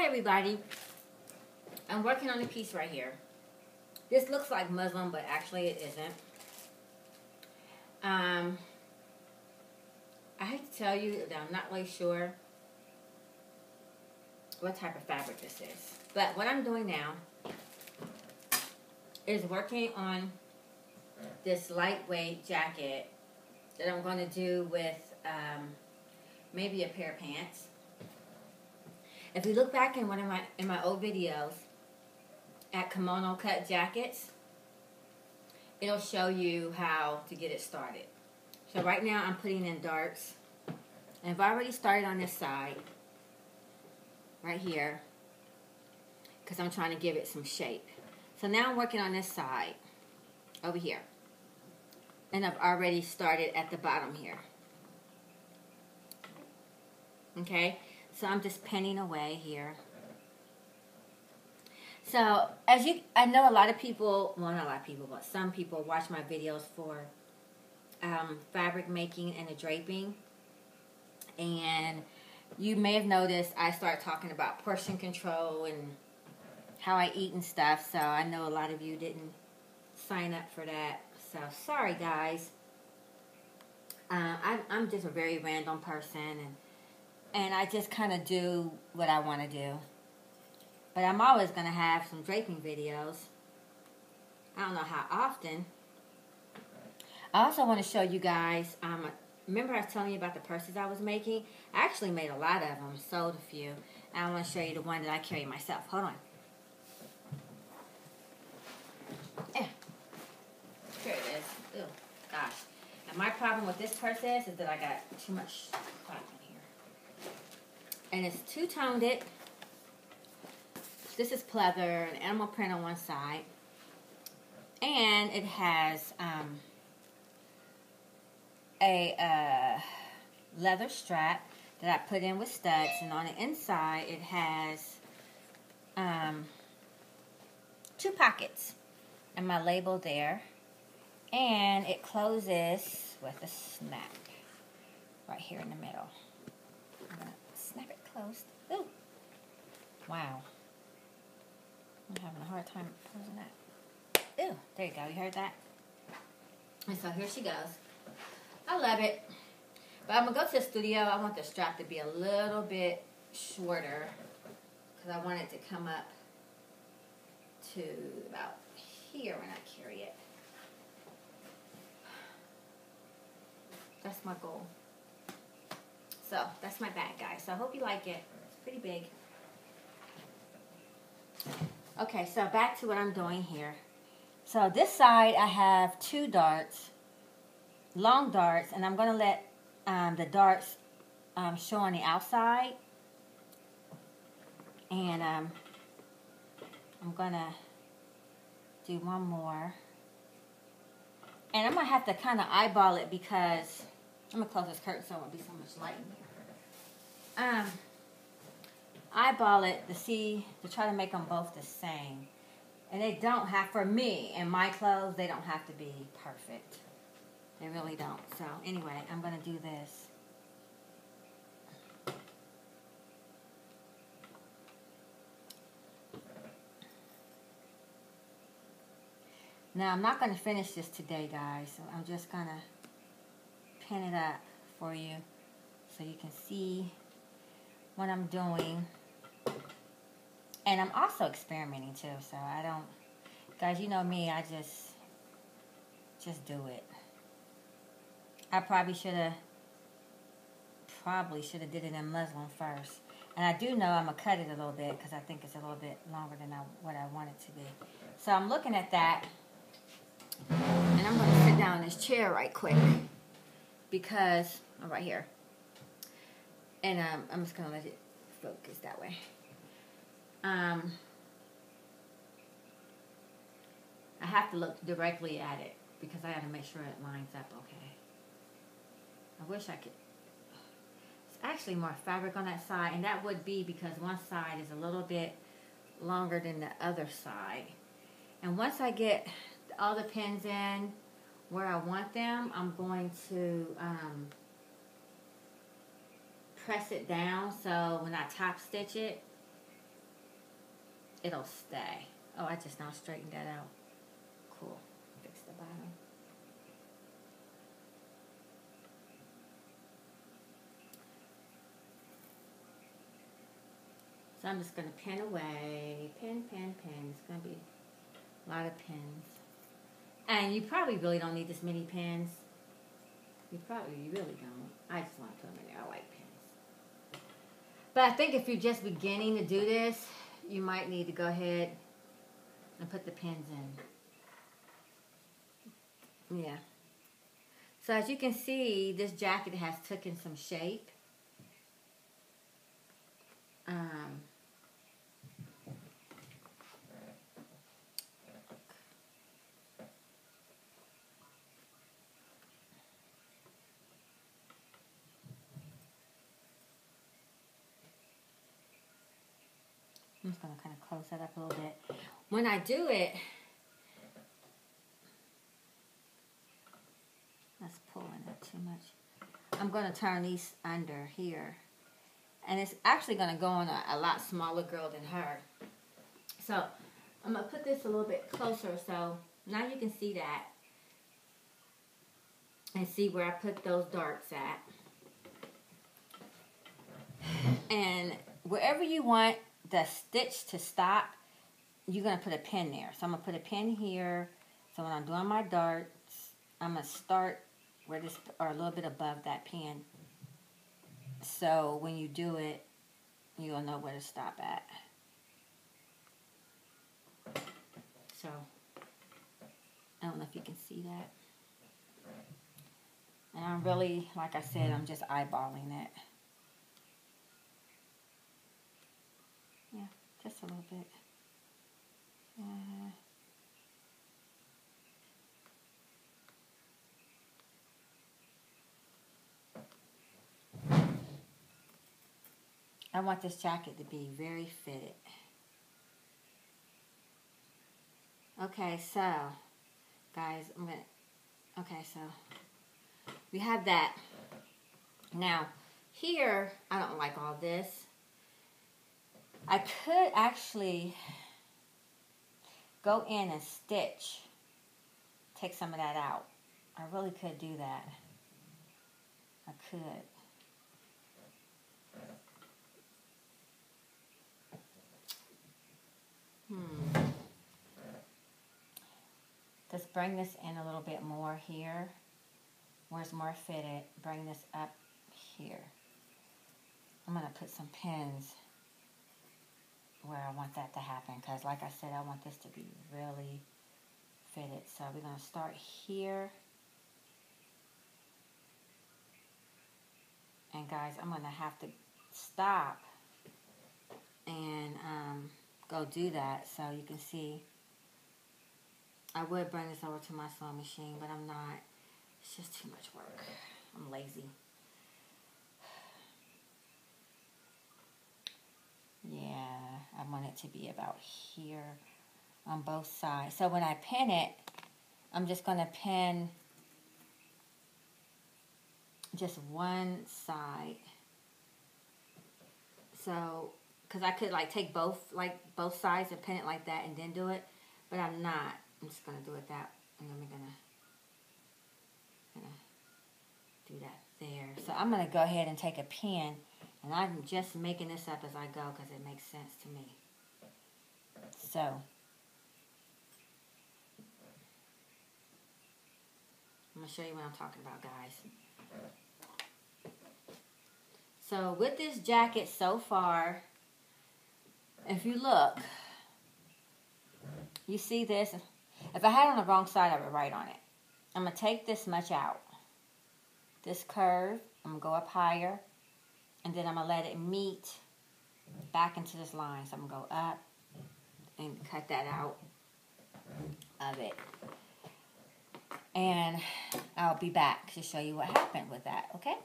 Hi everybody, I'm working on a piece right here. This looks like muslin, but actually it isn't. I hate to tell you that I'm not really sure what type of fabric this is. But what I'm doing now is working on this lightweight jacket that I'm going to do with maybe a pair of pants. If you look back in one of my old videos at kimono cut jackets, it'll show you how to get it started. So right now I'm putting in darts, and I've already started on this side right here because I'm trying to give it some shape. So now I'm working on this side over here, and I've already started at the bottom here. Okay, so I'm just penning away here. So I know a lot of people, well, not a lot of people, but some people watch my videos for fabric making and the draping. And you may have noticed I start talking about portion control and how I eat and stuff. So I know a lot of you didn't sign up for that. So sorry guys. I'm just a very random person, and I just kind of do what I want to do. But I'm always going to have some draping videos. I don't know how often. I also want to show you guys, remember I was telling you about the purses I was making? I actually made a lot of them, sold a few. And I want to show you the one that I carry myself. Hold on. Here it is. Ew, gosh. And my problem with this purse is that I got too much cotton in here. And it's two-toned. This is pleather, an animal print on one side. And it has a leather strap that I put in with studs. And on the inside, it has 2 pockets. And my label there. And it closes with a snap right here in the middle. I'm going to snap it closed. Ooh. Wow. I'm having a hard time closing that. Ew, there you go. You heard that? And so here she goes. I love it. But I'm going to go to the studio. I want the strap to be a little bit shorter because I want it to come up to about here when I carry it. That's my goal. So, that's my bag, guys. So, I hope you like it. It's pretty big. Okay, so back to what I'm doing here. So this side I have 2 darts, long darts, and I'm going to let the darts show on the outside. And I'm going to do one more. And I'm going to have to kind of eyeball it because I'm going to close this curtain so it won't be so much light in here. Eyeball it to try to make them both the same. And they don't have, for me, in my clothes, they don't have to be perfect. They really don't. So, anyway, I'm going to do this. Now, I'm not going to finish this today, guys. So I'm just going to pin it up for you so you can see what I'm doing. And I'm also experimenting too, so I don't, guys, you know me, I just do it. I probably should have did it in muslin first. And I do know I'm going to cut it a little bit because I think it's a little bit longer than what I want it to be. So I'm looking at that, and I'm going to sit down in this chair right quick because, I'm right here. And I'm just going to let it focus that way. I have to look directly at it because I have to make sure it lines up okay. I wish I could. It's actually more fabric on that side, and that would be because one side is a little bit longer than the other side. And once I get all the pins in where I want them, I'm going to press it down so when I top stitch it, it'll stay. Oh, I just now straightened that out. Cool. Fix the bottom. So I'm just going to pin away. Pin, pin, pin. It's going to be a lot of pins. And you probably really don't need this many pins. You really don't. I just want to put them in there. I like pins. But I think if you're just beginning to do this, you might need to go ahead and put the pins in. Yeah. So as you can see, this jacket has taken some shape. I'm just going to kind of close that up a little bit. When I do it, that's pulling it too much. I'm going to turn these under here. And it's actually going to go on a lot smaller girl than her. So I'm going to put this a little bit closer so now you can see that. And see where I put those darts at. And wherever you want the stitch to stop, you're going to put a pin there. So I'm going to put a pin here. So when I'm doing my darts, I'm going to start where this, or a little bit above that pin. So when you do it, you'll know where to stop at. So, I don't know if you can see that. And I'm really, like I said, I'm just eyeballing it. Yeah, just a little bit. I want this jacket to be very fitted. Okay, so, guys, so, we have that. Now, here, I don't like all this. I could actually go in and stitch, take some of that out. I really could do that. I could. Just bring this in a little bit more here, where it's more fitted. Bring this up here. I'm going to put some pins where I want that to happen, because like I said, I want this to be really fitted. So we're going to start here. And guys, I'm going to have to stop and go do that so you can see. I would bring this over to my sewing machine, but I'm not. It's just too much work. I'm lazy. Yeah, I want it to be about here on both sides. So when I pin it, I'm just going to pin just one side. So, because I could like take both sides and pin it like that and then do it, but I'm not. I'm just going to do it that, and then we're going to do that there. So I'm going to go ahead and take a pin, and I'm just making this up as I go because it makes sense to me. So, I'm going to show you what I'm talking about, guys. So, with this jacket so far, if you look, you see this. If I had it on the wrong side, I would write on it. I'm going to take this much out. This curve, I'm going to go up higher. And then I'm going to let it meet back into this line. So I'm going to go up and cut that out of it. And I'll be back to show you what happened with that, okay?